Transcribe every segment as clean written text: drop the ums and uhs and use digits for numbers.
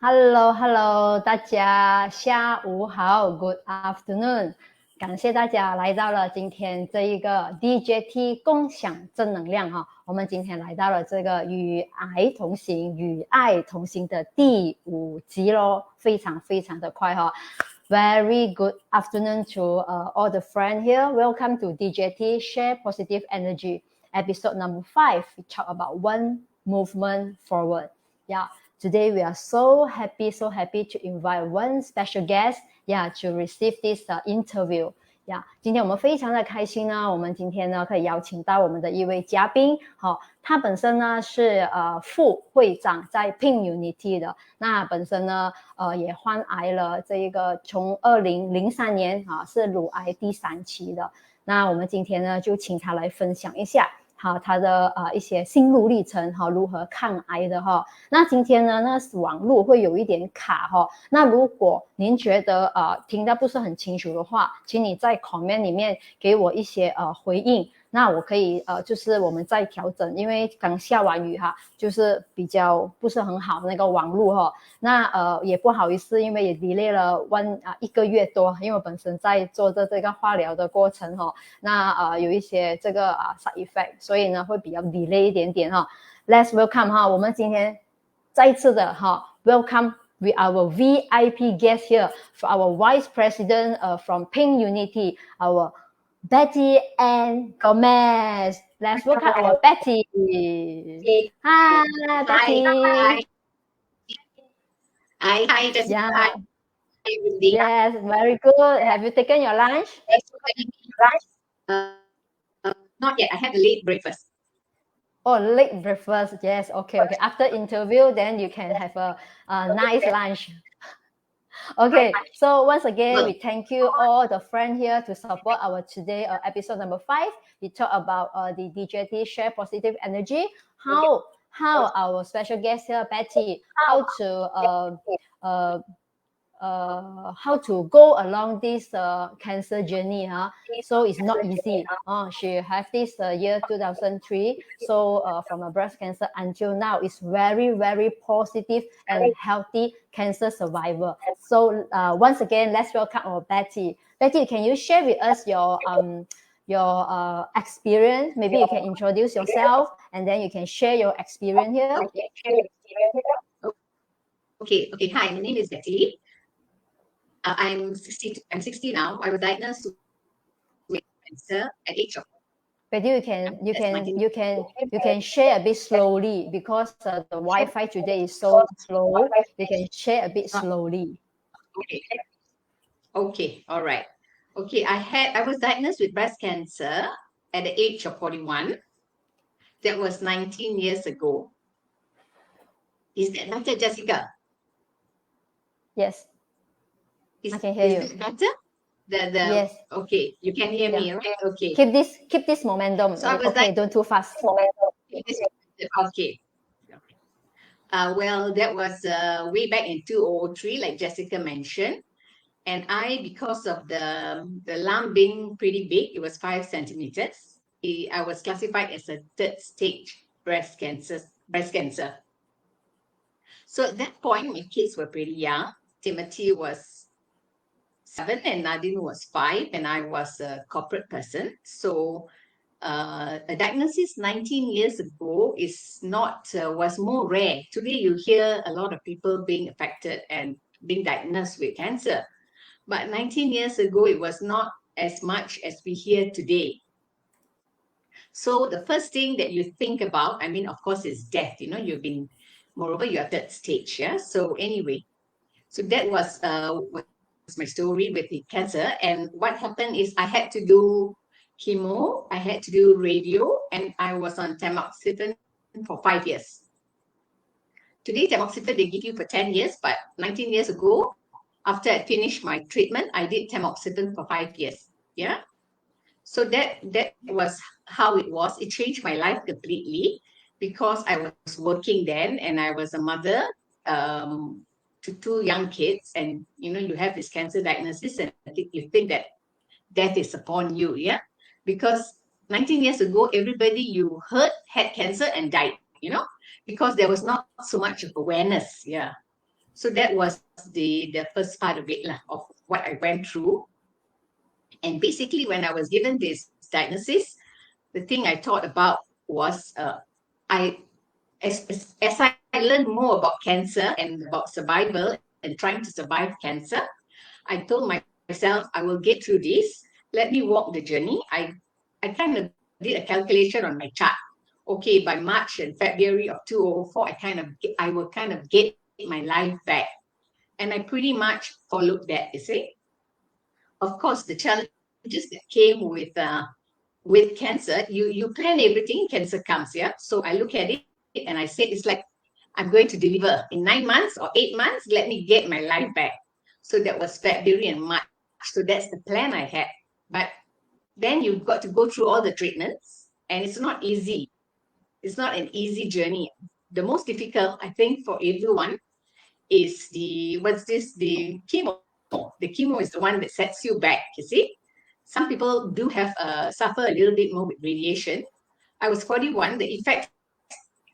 Hello， 大家下午好 ，Good afternoon， 感谢大家来到了今天这一个 DJT 共享正能量哈，我们今天来到了这个与癌同行、与爱同行的第5集咯，非常的快哈。Very good afternoon to all the friends here. Welcome to DJT Share Positive Energy episode number 5. We talk about one movement forward. Yeah.Today we are so happy to invite one special guest, to receive this interview. 今天我们非常的开心呢，我们今天呢可以邀请到我们的一位嘉宾，他本身呢是副会长在 Pink Unity 的，那本身呢也患癌了，这一个从2003年是乳癌第3期的，那我们今天呢就请他来分享一下。他的一些心路历程如何抗癌的那今天呢那网络会有一点卡那如果您觉得听得不是很清楚的话，请你在 comment 里面给我一些回应，那我可以就是我们再调整，因为刚下完雨就是比较不是很好那个网络那也不好意思，因为也 delay 了1个月多，因为我本身在做这个化疗的过程那有一些这个side effect， 所以呢会比较 delay 一点点Let's welcome 我们今天再一次的welcome with our VIP guest here for our Vice President from Pink Unity, our Betty and Gomes. Let's welcome our Betty. Hi, Betty. Hi, Jessica. Yeah. Hi, Wendy. Yes, very good. Have you taken your lunch? Not yet. I had a late breakfast. Oh, late breakfast. Yes. Okay. After interview, then you can have a nice lunch. Okay, so once again, we thank you all the friends here to support our today episode number 5. We talk about the DJT share positive energy. How our special guest here, Betty, how to go along this cancer journey, so it's not easy. She have this year 2003, so from a breast cancer until now, it's very, very positive and healthy cancer survivor. So once again, let's welcome our Betty. Betty, can you share with us your experience? Maybe you can introduce yourself and then you can share your experience here. Okay. Hi, my name is Betty. I'm 60 now. I was diagnosed with cancer at age of. But you can share a bit slowly because the Wi-Fi today is so slow. You can share a bit slowly. Okay. All right. Okay. I was diagnosed with breast cancer at the age of 41. That was 19 years ago. Is that better, Jessica? Yes. I can hear you. Is it better? Yes. Okay, you can hear me, right? Okay. Keep this momentum. So I was don't too fast. Okay. Well, that was way back in 2003, like Jessica mentioned. And because of the lump being pretty big, it was 5 centimeters. I was classified as a 3rd stage breast cancer. So at that point, my kids were pretty young. Timothy was 7 and Nadine was 5, and I was a corporate person. So a diagnosis 19 years ago was more rare. Today you hear a lot of people being affected and being diagnosed with cancer. But 19 years ago, it was not as much as we hear today. So the first thing that you think about, of course, is death. Moreover, you're 3rd stage. Yeah. So anyway, so that was my story with the cancer. And what happened is I had to do chemo, I had to do radio, and I was on tamoxifen for 5 years. Today, tamoxifen, they give you for 10 years, but 19 years ago, after I finished my treatment, I did tamoxifen for 5 years. Yeah. So that was how it was. It changed my life completely because I was working then and I was a mother to 2 young kids, and you have this cancer diagnosis and you think that death is upon you. Yeah. Because 19 years ago, everybody you heard had cancer and died, because there was not so much of awareness. Yeah. So that was the first part of it, of what I went through. And basically, when I was given this diagnosis, the thing I thought about was as I learned more about cancer and about survival and trying to survive cancer, I told myself, I will get through this. Let me walk the journey. I kind of did a calculation on my chart. Okay, by March and February of 2004, I will kind of get my life back. And I pretty much followed that, you see. Of course, the challenges that came with cancer, you plan everything, cancer comes, yeah. So I look at it and I said, it's like I'm going to deliver in 9 months or 8 months. Let me get my life back. So that was February and March. So that's the plan I had. But then you've got to go through all the treatments, and it's not easy. It's not an easy journey. The most difficult, I think, for everyone is the chemo. The chemo is the one that sets you back, you see. Some people do have suffer a little bit more with radiation. I was 41. The effect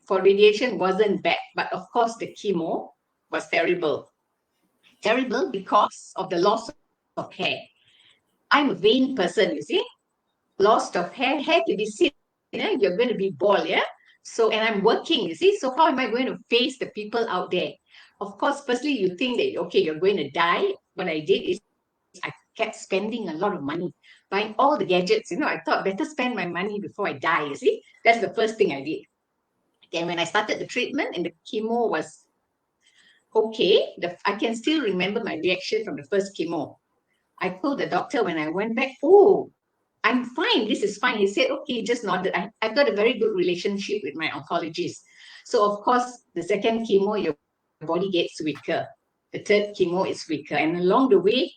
for radiation wasn't bad, but of course the chemo was terrible. Terrible because of the loss of hair. I'm a vain person, you see. Loss of hair to be seen. You're going to be bald, yeah. So, and I'm working, you see. So how am I going to face the people out there? Of course, firstly, you think that, okay, you're going to die. What I did is I kept spending a lot of money, buying all the gadgets. I thought better spend my money before I die, you see. That's the first thing I did. Then when I started the treatment and the chemo was okay, I can still remember my reaction from the first chemo. I told the doctor when I went back, oh, I'm fine. This is fine. He said, okay, just nodded. I've got a very good relationship with my oncologist. So, of course, the second chemo, your body gets weaker. The third chemo is weaker. And along the way,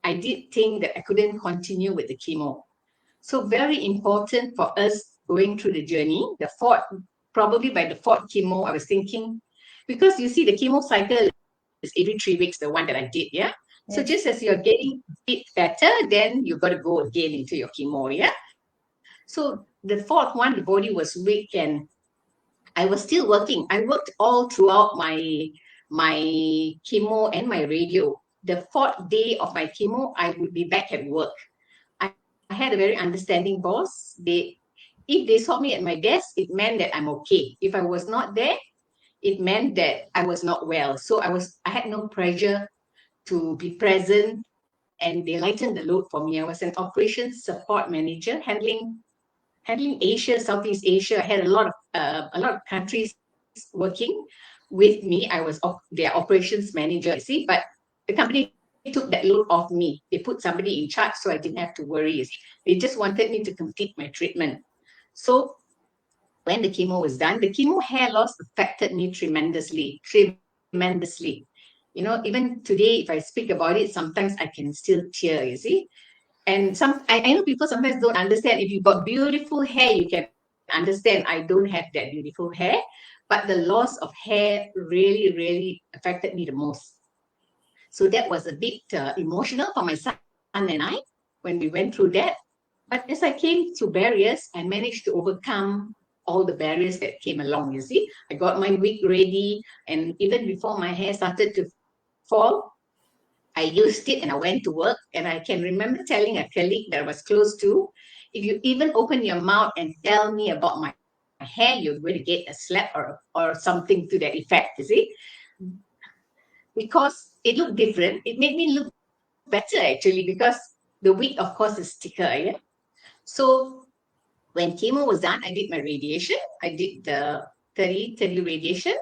I did think that I couldn't continue with the chemo. So, very important for us going through the journey. Probably by the fourth chemo, I was thinking, because you see, the chemo cycle is every 3 weeks, the one that I did, yeah? So just as you're getting a bit better, then you've got to go again into your chemo, yeah? So the fourth one, the body was weak and I was still working. I worked all throughout my chemo and my radio. The fourth day of my chemo, I would be back at work. I had a very understanding boss. If they saw me at my desk, it meant that I'm okay. If I was not there, it meant that I was not well. So I had no pressure to be present, and they lightened the load for me. I was an operations support manager handling Asia, Southeast Asia. I had a lot of countries working with me. I was their operations manager, you see, but the company took that load off me. They put somebody in charge, so I didn't have to worry. You see. They just wanted me to complete my treatment. So when the chemo was done, the chemo hair loss affected me tremendously. Even today, if I speak about it, sometimes I can still tear, you see. And I know people sometimes don't understand. If you've got beautiful hair, you can understand. I don't have that beautiful hair, but the loss of hair really, really affected me the most. So that was a bit emotional for my son and I when we went through that. But as I came to barriers, I managed to overcome all the barriers that came along, you see. I got my wig ready, and even before my hair started to fall, I used it and I went to work. And I can remember telling a colleague that I was close to, if you even open your mouth and tell me about my hair, you're going to get a slap or something to that effect, you see. Because it looked different. It made me look better actually, because the wig, of course, is thicker, yeah. So when chemo was done, I did my radiation. I did the 30 radiation,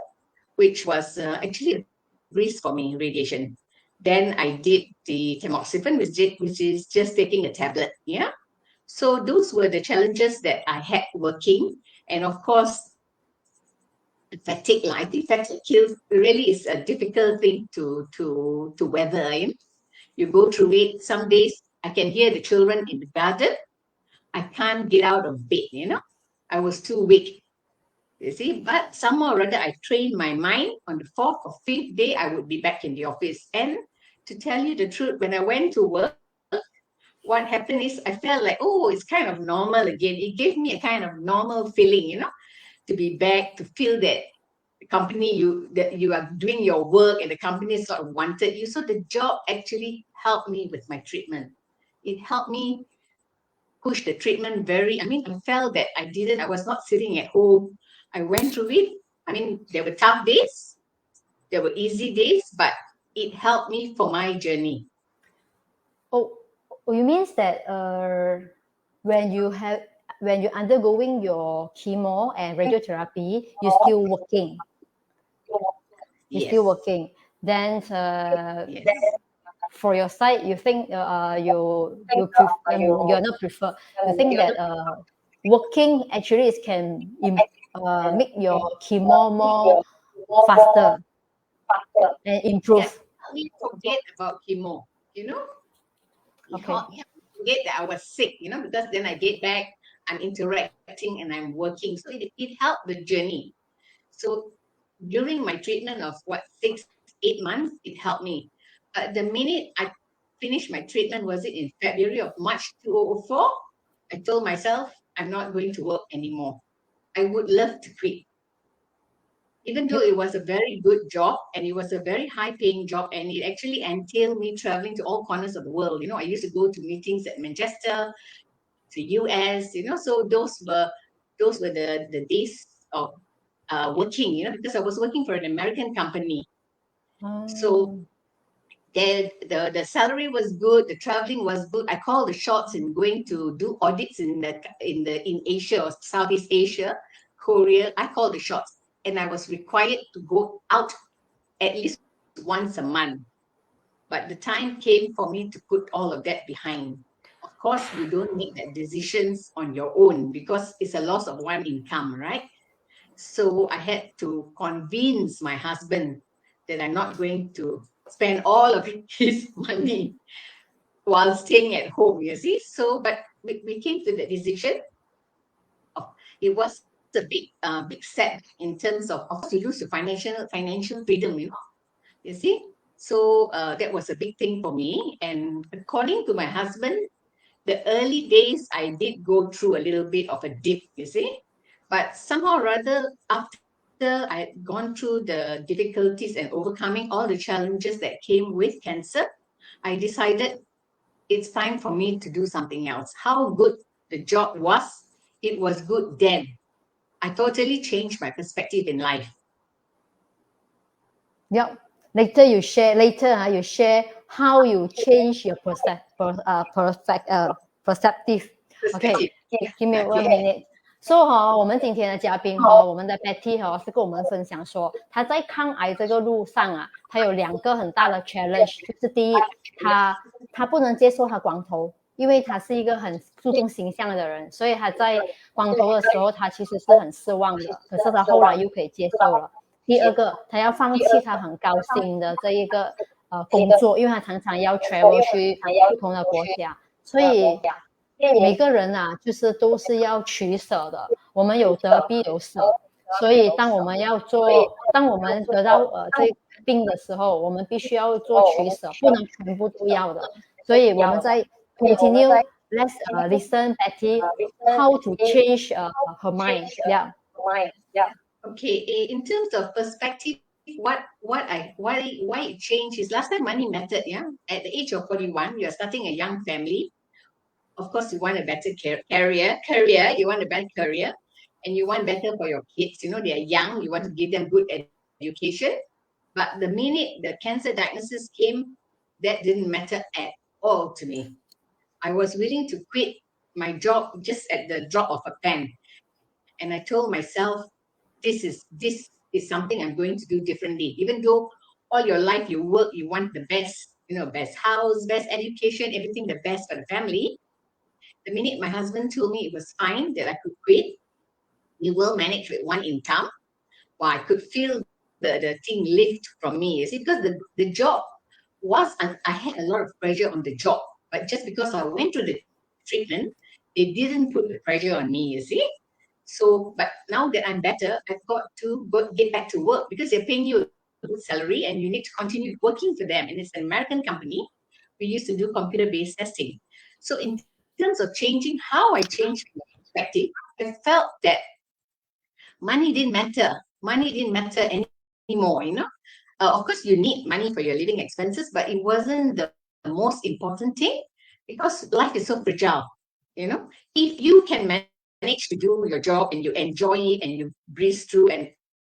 which was actually a risk for me, radiation. Then I did the tamoxifen, which is just taking a tablet, yeah. So those were the challenges that I had working. And of course, fatigue. I think fatigue really is a difficult thing to weather. You go through it. Some days I can hear the children in the garden. I can't get out of bed, I was too weak, you see. But somehow or other, I trained my mind. On the 4th or 5th day, I would be back in the office. And to tell you the truth, when I went to work, what happened is I felt like, oh, it's kind of normal again. It gave me a kind of normal feeling, to be back, to feel that the company, that you are doing your work and the company sort of wanted you. So the job actually helped me with my treatment. It helped me push the treatment I felt that I was not sitting at home. I went through it. There were tough days, there were easy days, but it helped me for my journey. Oh, you means that when you're undergoing your chemo and radiotherapy, you're still working. You're still working. Then Yes. For your side, you think you're not prefer. You think that working actually can make your chemo more faster and improve. We forget about chemo, Okay. Forget that I was sick, because then I get back, I'm interacting and I'm working. So it helped the journey. So during my treatment of 6-8 months, it helped me. The minute I finished my treatment, was it in February of March 2004? I told myself, I'm not going to work anymore. I would love to quit. Even though it was a very good job and it was a very high paying job, and it actually entailed me traveling to all corners of the world. I used to go to meetings at Manchester, to US, so those were the days of working, because I was working for an American company. So the salary was good, the traveling was good. I called the shots in going to do audits in Asia or Southeast Asia, Korea. I called the shots, and I was required to go out at least once a month. But the time came for me to put all of that behind. Of course, you don't make that decisions on your own because it's a loss of one income, right? So I had to convince my husband that I'm not going to spend all of his money while staying at home, you see. So, but we came to the decision. It was a big step in terms of course, you lose your financial freedom, you see. So that was a big thing for me. And according to my husband, the early days, I did go through a little bit of a dip, you see. But somehow or other, after I had gone through the difficulties and overcoming all the challenges that came with cancer, I decided it's time for me to do something else. How good the job was, it was good then. I totally changed my perspective in life. Yep. Later you share how you change your perspective. Okay, give me 1 minute. So 我们今天的嘉宾我们的 Betty 是跟我们分享说，她在抗癌这个路上啊，她有2个很大的 challenge， 就是第一，她不能接受她光头，因为她是一个很注重形象的人，所以她在光头的时候，她其实是很失望的。可是她后来又可以接受了。第二个，她要放弃她很高薪的这一个工作，因为她常常要 travel 去不同的国家，所以每个人啊，就是都是要取舍的。我们有得必有舍，所以当我们得到这个病的时候，我们必须要做取舍，不能全部都要的。所以我们在 continue. Let's listen, Betty, how to change her mind. Yeah. Okay. In terms of perspective, why it changed is last time money mattered. Yeah. At the age of 41, you are starting a young family. Of course, you want a better career. You want a better career, and you want better for your kids. You know, they are young. You want to give them good education. But the minute the cancer diagnosis came, that didn't matter at all to me. I was willing to quit my job just at the drop of a pen, and I told myself, this is something I'm going to do differently. Even though all your life you work, you want the best, best house, best education, everything the best for the family. The minute my husband told me it was fine, that I could quit, we will manage with one income. Well, I could feel the thing lift from me, you see, because the job was, I had a lot of pressure on the job, but just because I went through the treatment, they didn't put the pressure on me, you see. So, but now that I'm better, I've got to get back to work because they're paying you a good salary and you need to continue working for them. And it's an American company. We used to do computer-based testing. So in terms of changing how I changed my perspective, I felt that money didn't matter. Money didn't matter anymore, Of course, you need money for your living expenses, but it wasn't the most important thing because life is so fragile, If you can manage to do your job and you enjoy it and you breeze through, and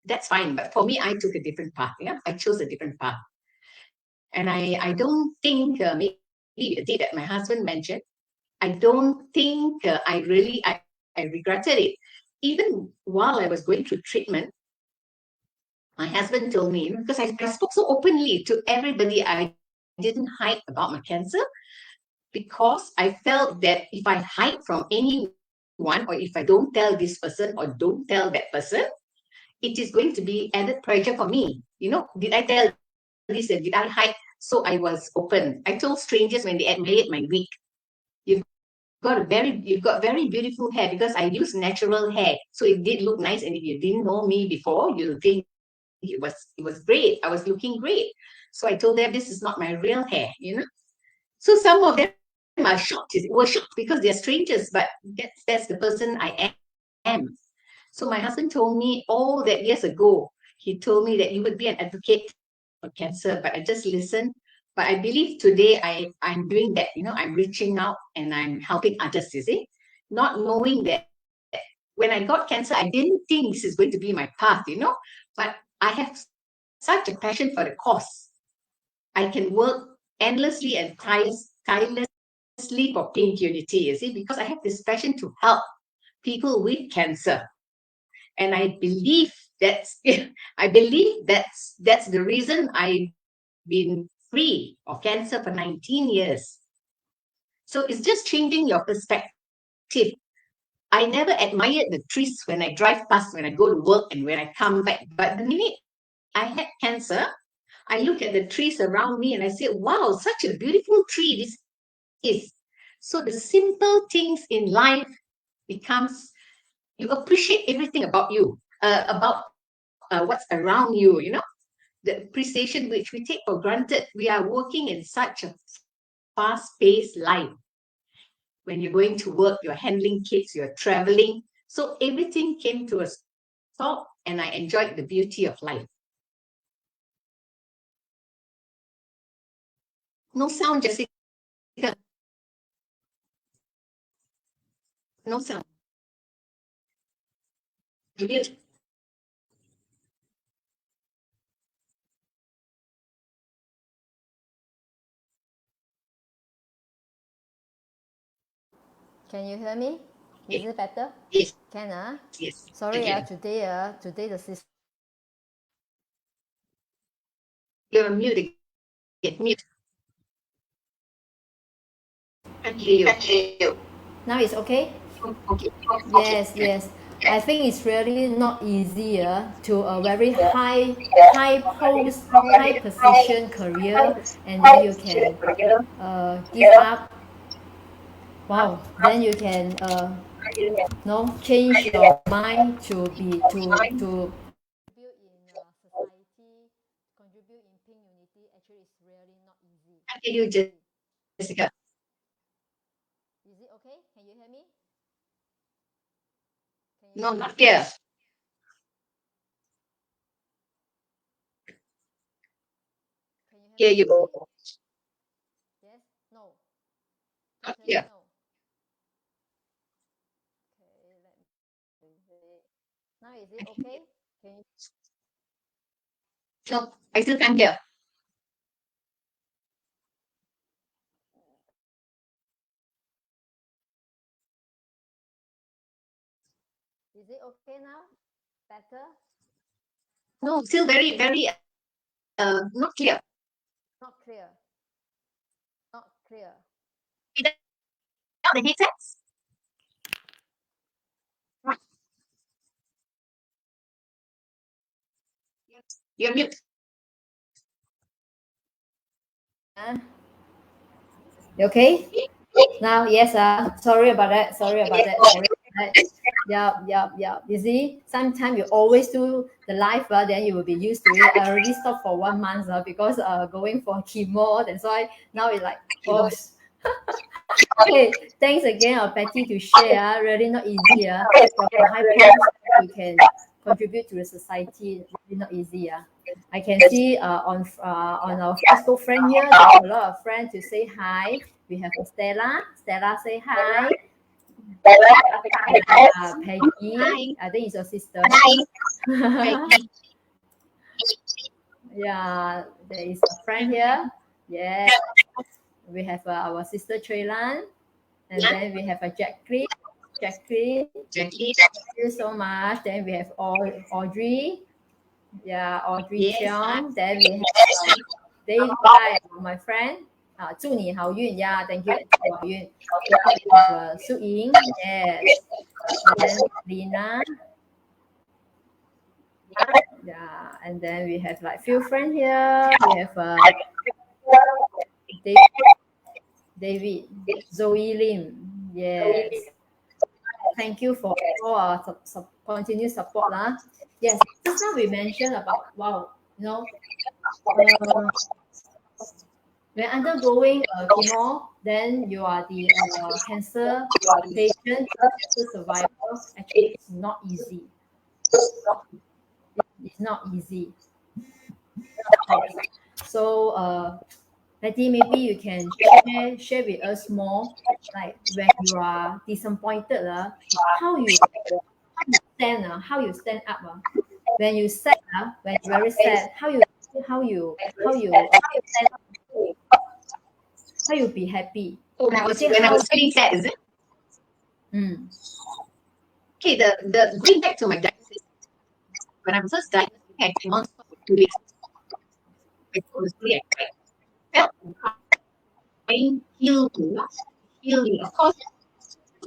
that's fine. But for me, I took a different path. I chose a different path. And I don't think maybe the day that my husband mentioned, I don't think I regretted it. Even while I was going through treatment, my husband told me, because I spoke so openly to everybody, I didn't hide about my cancer because I felt that if I hide from anyone or if I don't tell this person or don't tell that person, it is going to be added pressure for me. Did I tell this and did I hide? So I was open. I told strangers when they admired my wig, you've got very beautiful hair, because I use natural hair. So it did look nice. And if you didn't know me before, you'll think it was great. I was looking great. So I told them this is not my real hair, So some of them are shocked. Were shocked because they're strangers, but that's the person I am. So my husband told me all that years ago. He told me that you would be an advocate for cancer, but I just listened. But I believe today I'm doing that, I'm reaching out and I'm helping others, you see, not knowing that when I got cancer, I didn't think this is going to be my path, but I have such a passion for the cause. I can work endlessly and tirelessly for Pink Unity, you see, because I have this passion to help people with cancer. And I believe that's the reason I've been free of cancer for 19 years. So it's just changing your perspective. I never admired the trees when I drive past, when I go to work, and when I come back. But the minute I had cancer, I look at the trees around me and I say, wow, such a beautiful tree this is. So the simple things in life becomes, you appreciate everything about you, about what's around you, you know, the appreciation which we take for granted. We are working in such a fast-paced life. When you're going to work, you're handling kids, you're traveling. So everything came to a stop, and I enjoyed the beauty of life. No sound, Jessica. No sound. Mute. Can you hear me? Is it better? Yes. Can Yes. Sorry Okay. today the system. You're mute. Get mute. Can't hear you. Now it's okay? Okay. Yes. I think it's really not easier to a very high post, high position career, and then you can give up. Wow, then you can change your mind to contribute in society, contribute in Pink Unity. Actually, it's really not easy. Can't hear you, Jessica. Is it okay? Can you hear me? No, not here. Can you Here hear me? you. Yes? No. Not Tell me here. no. Okay, let me see. Now is it okay? Can you No, I still can't hear. is it okay now? Better? No, still very, very not clear. Not clear. Not clear. Without the headsets? You're mute. You okay? Now, yes, sorry about that. Sorry about that. Yeah. You see, sometimes you always do the live, then you will be used to it. I already stopped for 1 month because going for chemo. That's why now it's like, oh. Okay, thanks again, Patty, to share. Really not easy. From a high post, you can contribute to the society. Really not easy. I can see on our Facebook friend here, there's a lot of friends to say hi. We have Stella. Stella, say hi. Peggy, Hi. I think it's your sister. Peggy. Yeah, there is a friend here. Yes, we have our sister Traylan, and then we have a Jacqueline. Jackie. Thank you so much. Then we have Audrey. Yeah, Audrey Yes. Cheong. Then we have Dave, my friend. 祝你好运 Yeah, thank you. 好运 Su Ying. Yes. Then Lina. Yeah, and then we have like few friends here. We have David, Zoe Lim. Yes. Thank you for all continued support. Yes, just now we mentioned about, wow, when undergoing chemo, then you are the cancer patient, cancer survivor. Actually, it's not easy. It's not easy. So, Betty, maybe you can share with us more, like when you are disappointed, how you stand, how you stand up. When you sad, when you're very sad, how you stand up How you be happy? When I was feeling sad, is it? Okay, the going back to my diagnosis, when I was first diagnosed, I came on for 2 weeks. I felt pain healed me. Of course,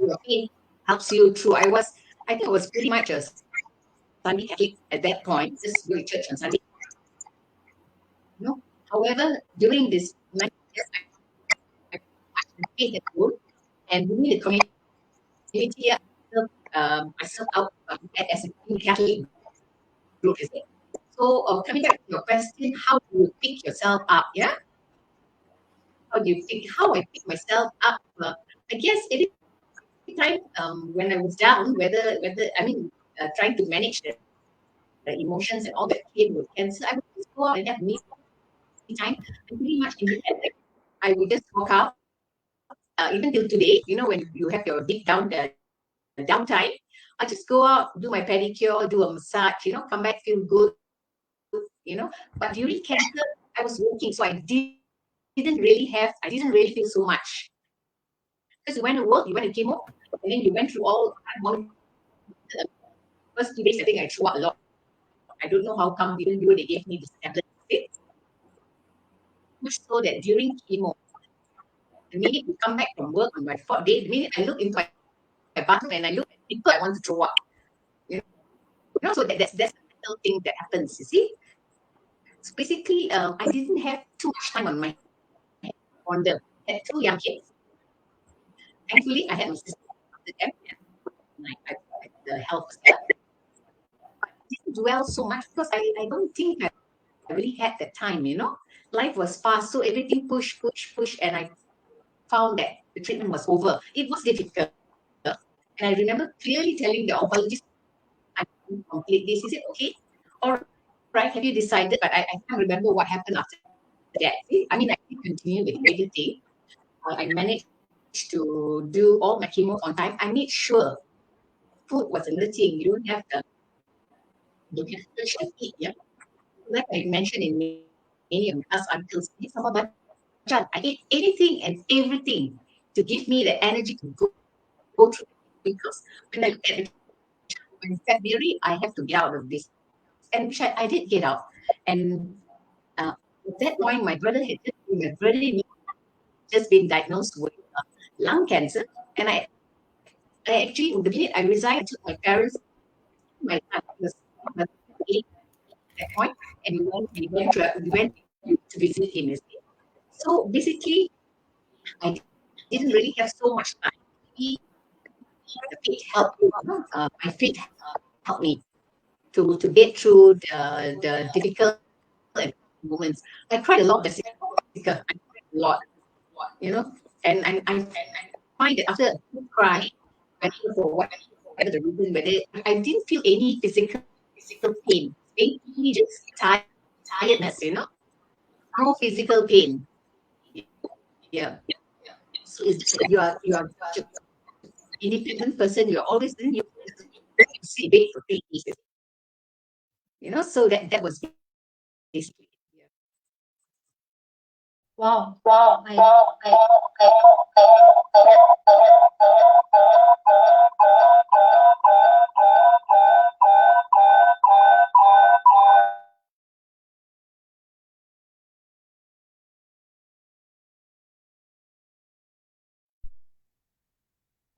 your pain helps you through. I think I was pretty much a Sunday Catholic at that point, just go to church on Sunday. However, during this 9 years, I faith at home, and within the community, myself out as a Catholic group. So, coming back to your question, how do you pick yourself up? Yeah, how I pick myself up? I guess every time when I was down, whether trying to manage the emotions and all that came with cancer, I would just go out and have me time. I'm pretty much independent. I would just walk out. Even till today, when you have your deep down downtime, I just go out, do my pedicure, do a massage, come back, feel good, But during cancer, I was working, so I didn't really feel so much. Because you went to work, you went to chemo, and then you went through all the first 2 days, I think I threw up a lot. I don't know how come, even though they gave me this tablet. Much so that during chemo, the minute we come back from work on my 4th day, the minute I look into my bathroom and I look at people, I want to throw up. So that's the mental thing that happens, you see. So basically, I didn't have too much time on my hands on them. I had 2 young kids. Thankfully, I had my sister after them. The health was there. But I didn't dwell so much because I don't think I really had that time, Life was fast, so everything push, and I found that the treatment was over. It was difficult. And I remember clearly telling the oncologist, I can't complete this. He said, okay, all right, have you decided? But I can't remember what happened after that. I did continue with everything. I managed to do all my chemo on time. I made sure food was another thing. You don't have to eat, yeah. Like I mentioned in many of us uncles, I ate anything and everything to give me the energy to go through. Because when I look at it, in February, I have to get out of this. And which I did get out. And at that point, my brother had just been diagnosed with lung cancer. And I actually, the minute I resigned, I took my parents, my son was at that point, and we went to visit him. So basically, I didn't really have so much time. The faith helped me. My faith helped me to get through the difficult moments. I cried a lot, Jessica. I cried a lot, and I find that after a cry, for whatever the reason, I didn't feel any physical pain. Basically, just tiredness, no physical pain. Yeah. So you are an independent person. You're always in your see big for 3 years. So that was basically. Wow.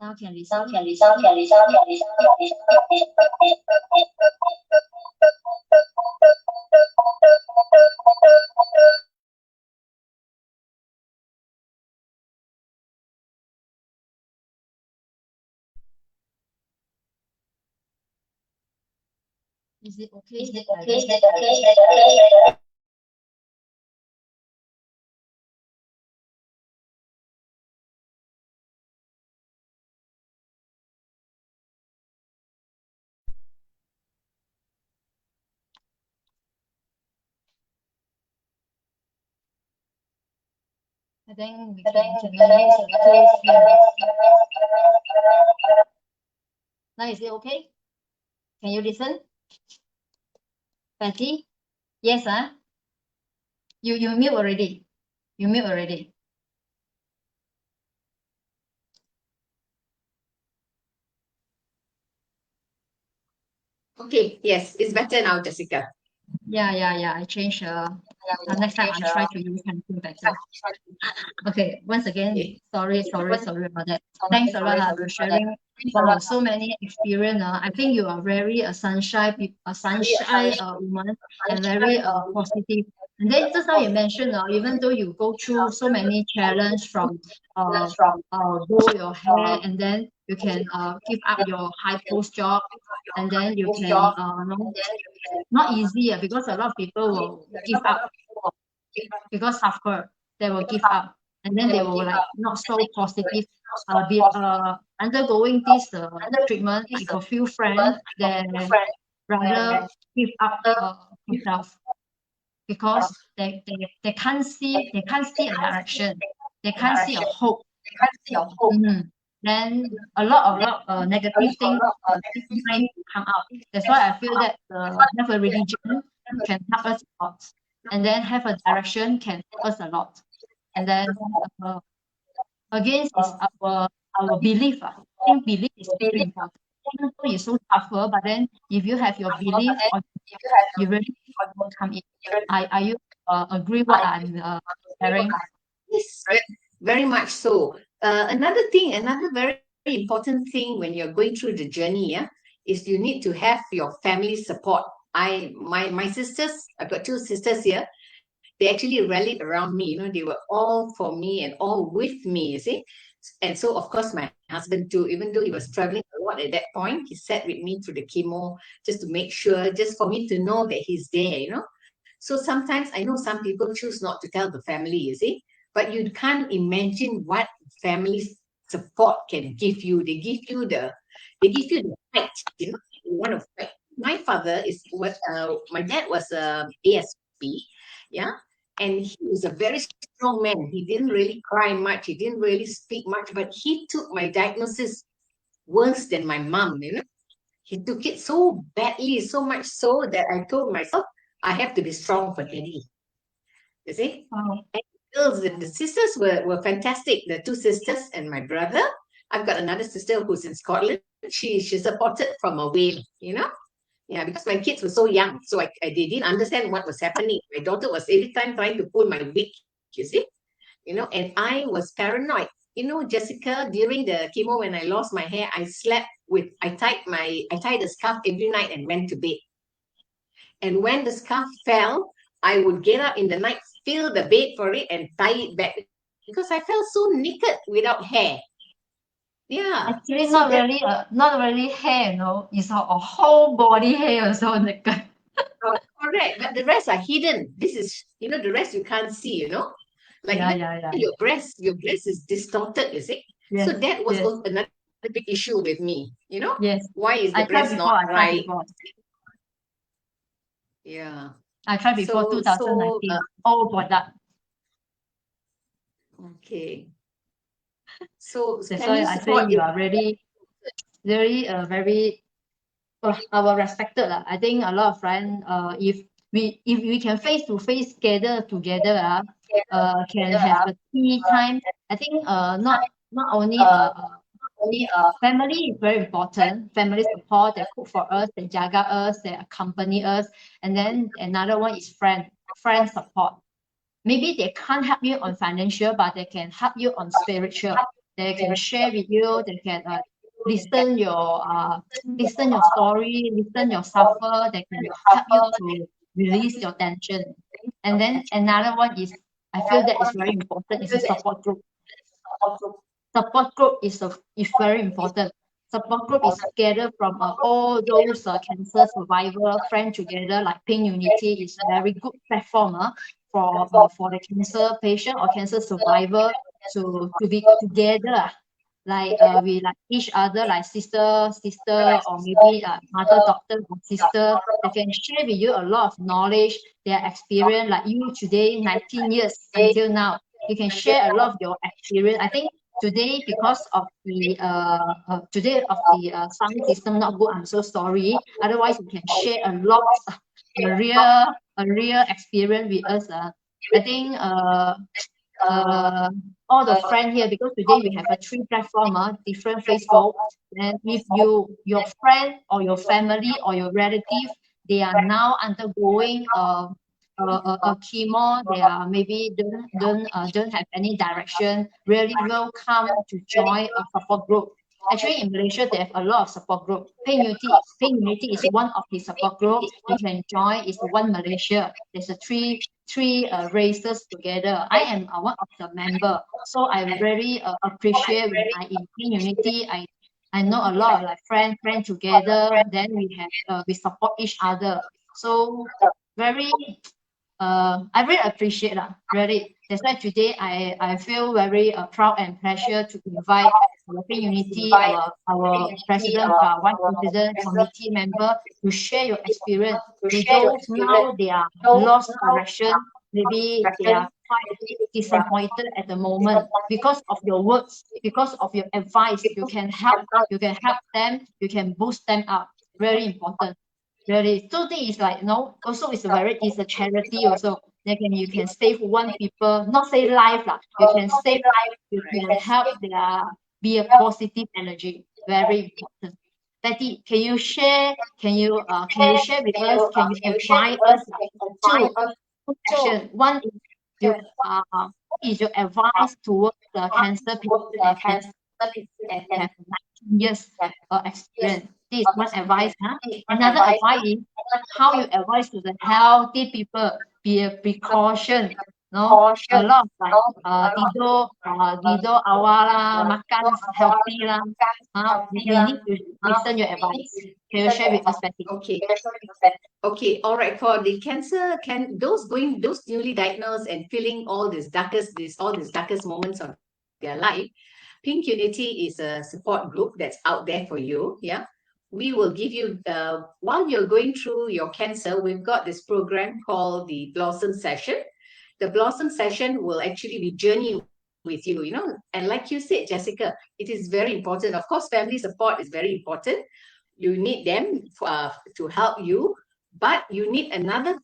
Now can listen. Is it okay? I think we can now is it okay? Can you listen? Fancy? Yes, You mute already. You mute already. Okay, yes, it's better now, Jessica. Yeah. I changed. Next time I try to use something better. Okay, once again, sorry about that. Thanks a lot for sharing. Wow, so many experience. I think you are very a sunshine woman and very positive. And then just now you mentioned, even though you go through so many challenges from grow your hair, and then you can give up your high post job, and then you can not easy because a lot of people will give up because suffer, they will give up, and then they will like not so positive. Undergoing this treatment, I got few friends they rather give up themselves because they can't see a direction, they can't see a hope. Mhm. Then a lot of negative things behind come out. That's why I feel that have a religion can help us a lot, and then have a direction can help us a lot. And then uh, again is our belief. I think belief is very important. Even though you're so tougher, but then if you have your belief, or you really overcome it. Are you agree what I'm sharing? Yes, very much so. Another very important thing when you're going through the journey, is you need to have your family support. My sisters, I've got two sisters here. They actually rallied around me. They were all for me and all with me. You see, and so of course my husband too. Even though he was traveling a lot at that point, he sat with me through the chemo just to make sure, just for me to know that he's there. So sometimes I know some people choose not to tell the family, you see, but you can't imagine what family support can give you. They give you the fight, you want to fight. My father is what my dad was a ASP, yeah, and he was a very strong man. He didn't really cry much, he didn't really speak much, but he took my diagnosis worse than my mom. He took it so badly, so much so that I told myself, I have to be strong for daddy. You see? Wow. And the sisters were fantastic. The two sisters and my brother. I've got another sister who's in Scotland. She supported from away. Yeah, because my kids were so young. So they didn't understand what was happening. My daughter was every time trying to pull my wig, you see? And I was paranoid. Jessica, during the chemo when I lost my hair, I tied a scarf every night and went to bed. And when the scarf fell, I would get up in the night, fill the bed for it, and tie it back because I felt so naked without hair. Yeah. Actually, not really hair, it's a whole body hair also. Correct, but the rest are hidden. This is, the rest you can't see. Like Yeah. your breast is distorted. You see. Yes, So that was yes. also another big issue with me. Yes. Why is the I tried breast before. not right? Yeah. Yeah. I tried before 2019. All for that. Okay. So That's why I say you are really, very, very. I will respect it. I think a lot of friends, if we can face to face together, can have a tea time. I think not only family is very important. Family support, they cook for us, they jaga us, they accompany us. And then another one is friend support. Maybe they can't help you on financial, but they can help you on spiritual. They can share with you, they can listen your story, listen your suffer, they can help you to release your tension. And then another one is, I feel that is very important, is a support group. Support group is very important. Support group is together from all those cancer survivor friends together, like Pain Unity is a very good platform for the cancer patient or cancer survivor to be together. We like each other, like sister, or maybe mother, doctor, or sister. They can share with you a lot of knowledge, their experience. Like you today, 19 years until now, you can share a lot of your experience. I think today, because of the sound system not good, I'm so sorry. Otherwise, you can share a lot, a real experience with us. I think all the friends here, because today we have a 3 platform, different Facebook. And if your friend or your family or your relative, they are now undergoing a chemo, they are maybe don't have any direction, really welcome to join a support group. Actually, in Malaysia, they have a lot of support group. Pain Unity is one of the support group. You can join. It's One Malaysia. There's a three races together. I am one of the member, so I really appreciate when I in Pain Unity. I know a lot of like friend together. Then we support each other. So very I really appreciate that. Really, that's why today I feel very proud and pleasure to invite our Pain Unity, our president, One President Committee member, to share your experience. To those now they are lost direction, maybe they are quite disappointed at the moment because of your words, because of your advice. You can help them, you can boost them up. Very important. Really, so this is like, also it's a charity also. You can save one people, not save life lah. You can save life, you can help be a positive energy. Very important. Betty, can you share with us, can you advise us two action? One is your advice towards the cancer people that have 19 years experience. This is one advice. Another advice is how you advise to the healthy people, be a precaution. No, a lot of like tidur awal lah, makan healthy lah. We need to listen your advice. Can you share with us, Betty? Okay, all right. For the cancer, those newly diagnosed and feeling all these darkest moments of their life, Pink Unity is a support group that's out there for you. Yeah, we will give you while you're going through your cancer, we've got this program called the Blossom Session. The Blossom Session will actually be journey with you, and like you said, Jessica, it is very important. Of course, family support is very important. You need them to help you, but you need another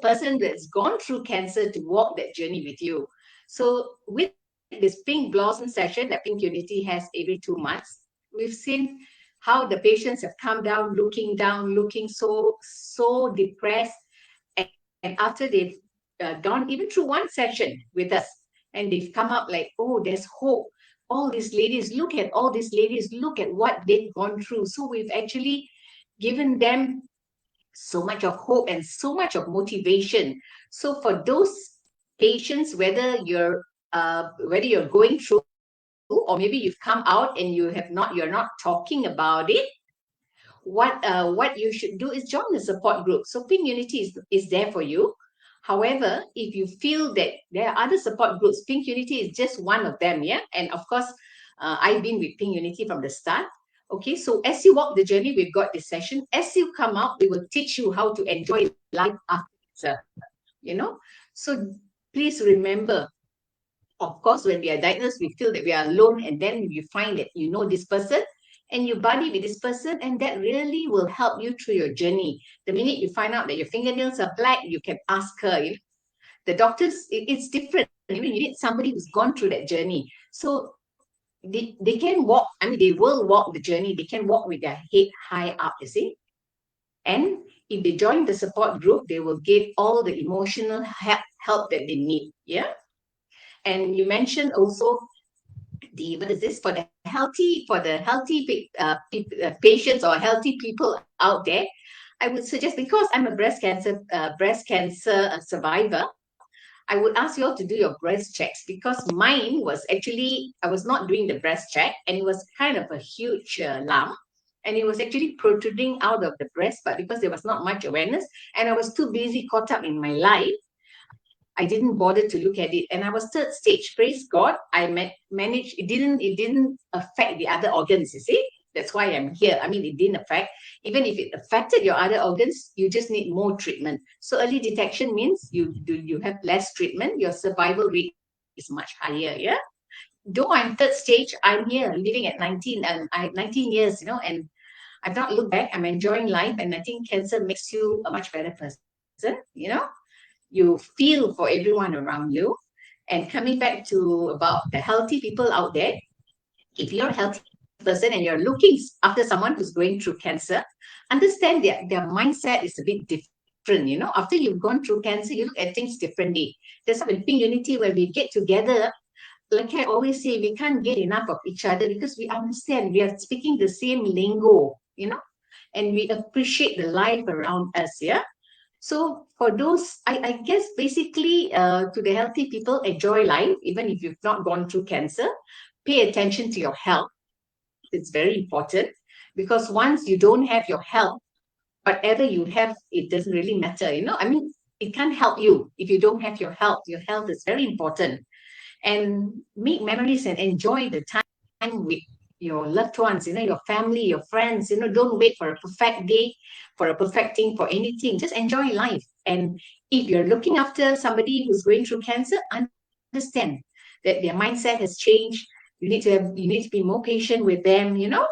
person that's gone through cancer to walk that journey with you. So with this Pink Blossom Session that Pink Unity has every 2 months, we've seen how the patients have come down, looking so depressed, and after they've gone even through one session with us, and they've come up like, oh, there's hope. Look at all these ladies, look at what they've gone through. So we've actually given them so much of hope and so much of motivation. So for those patients, whether you're going through, or maybe you've come out and you're not talking about it, what you should do is join the support group. So Pink Unity is there for you. However, if you feel that there are other support groups, Pink Unity is just one of them, yeah? And of course, I've been with Pink Unity from the start. Okay, so as you walk the journey, we've got this session. As you come out, we will teach you how to enjoy life after cancer, So please remember, of course, when we are diagnosed, we feel that we are alone, and then you find that you know this person, and you buddy with this person, and that really will help you through your journey. The minute you find out that your fingernails are black, you can ask her. The doctors, it's different. You need somebody who's gone through that journey. So they can walk. I mean, they will walk the journey. They can walk with their head high up, you see. And if they join the support group, they will get all the emotional help that they need. Yeah. And you mentioned also for the healthy patients or healthy people out there. I would suggest, because I'm a breast cancer survivor, I would ask you all to do your breast checks, because mine was actually, I was not doing the breast check, and it was kind of a huge lump, and it was actually protruding out of the breast, but because there was not much awareness and I was too busy caught up in my life, I didn't bother to look at it, and I was 3rd stage. Praise God, I managed. It didn't affect the other organs. You see, that's why I'm here. I mean, it didn't affect. Even if it affected your other organs, you just need more treatment. So early detection means you have less treatment. Your survival rate is much higher. Yeah. Though I'm 3rd stage, I'm here living at 19, and 19 years. And I've not looked back. I'm enjoying life, and I think cancer makes you a much better person. You feel for everyone around you, And coming back to about the healthy people out there, if you're a healthy person and you're looking after someone who's going through cancer, understand their mindset is a bit different. You know, after you've gone through cancer, you look at things differently. That's why in Pink Unity, when we get together, like I always say, we can't get enough of each other because we understand, we are speaking the same lingo, you know, and we appreciate the life around us. Yeah. So for those, I guess basically to the healthy people, enjoy life, even if you've not gone through cancer. Pay attention to your health. It's very important, because once you don't have your health, whatever you have, it doesn't really matter. You know, I mean, it can't help you if you don't have your health. Your health is very important. And make memories and enjoy the time with your loved ones, you know, your family, your friends. You know, don't wait for a perfect day, for a perfect thing, for anything. Just enjoy life. And if you're looking after somebody who's going through cancer, understand that their mindset has changed. You need to be more patient with them, you know,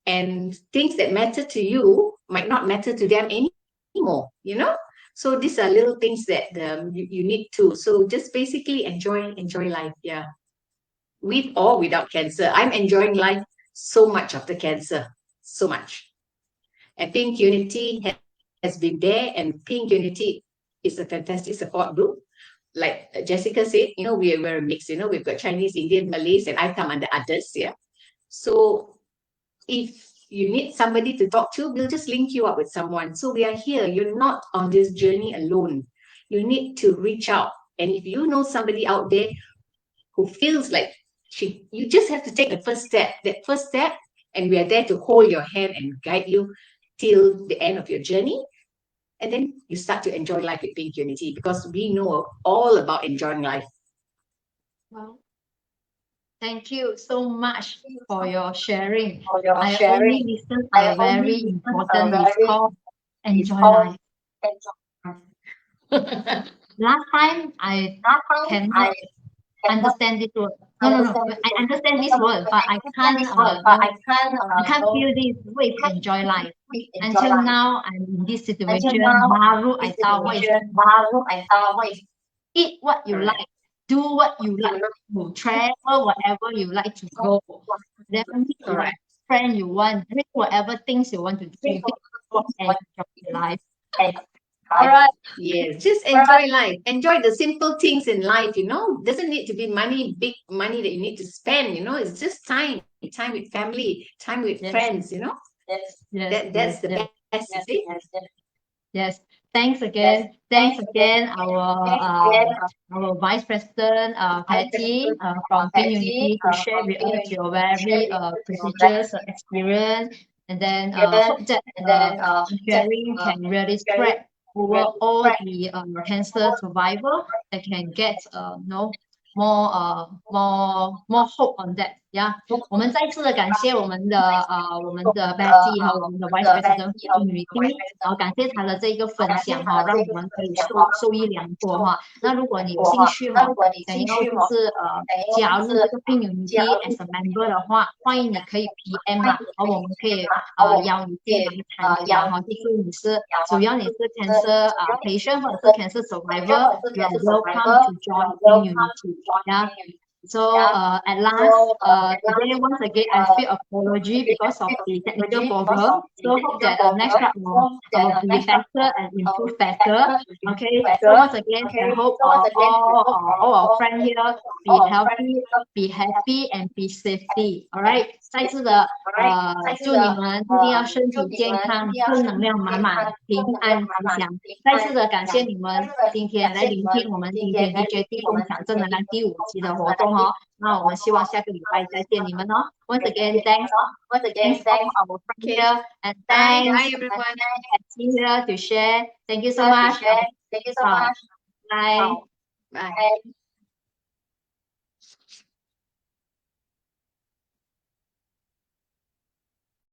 and things that matter to you might not matter to them anymore, you know. So these are little things that you need to. So just basically enjoy life, yeah. With or without cancer. I'm enjoying life so much after cancer, so much. And Pink Unity has been there, and Pink Unity is a fantastic support group. Like Jessica said, you know, we're a mix, you know, we've got Chinese, Indian, Malays, and I come under others, yeah. So if you need somebody to talk to, we'll just link you up with someone. So we are here. You're not on this journey alone. You need to reach out. And if you know somebody out there who feels like you just have to take the first step, and we are there to hold your hand and guide you till the end of your journey. And then you start to enjoy life with Pink Unity, because we know all about enjoying life. Wow. Thank you so much for your sharing. I Only listen a very important. It's called enjoy life. Last time I cannot understand this word. No. I understand this word, but I can't. I can't feel this. What is enjoy life? Until now, I'm in this situation. Baru I tahu what is eat what you like, do what you like, to travel whatever you like to go. Then meet whatever friend you want, drink whatever things you want to drink, and enjoy life. All right. Yes, just enjoy life. Enjoy the simple things in life, you know. Doesn't need to be big money that you need to spend, you know. It's just time with family, time with friends, you know. That's the best, you see. Yes. Thanks again, our Vice President Patty from Pink Unity, to share with us your very prestigious experience, and then hope that sharing can really spread over all the cancer survivors that can get more hope on that. Yeah， 我们再次的感谢我们的 Betty 和我们的 Vice President Unity， 感谢他的这一个分享哈，让我们可以受益良多哈。那如果你有兴趣哈，想要就是加入这个 Pink Unity as a member 的话，欢迎你可以 PM 嘛，而我们可以邀你进来参加哈。就是只要你是 cancer patient 或者是 cancer survivor，you are welcome to join Pink Unity. Yeah. So at last, today once again I feel apology because of the technical problem. So hope that the next round will be better and improve better. Okay. So once again, I hope all our friends here be healthy, be happy, and be safety. All right. 再次的祝你们一定要身体健康，正能量满满，平安吉祥。再次的感谢你们今天来聆听我们今天 DJT 共享正能量第5期的活动哦。那我们希望下个礼拜再见你们哦。Once again, thanks for our friend here, and thanks everyone here to share. Thank you so much. Bye. Bye.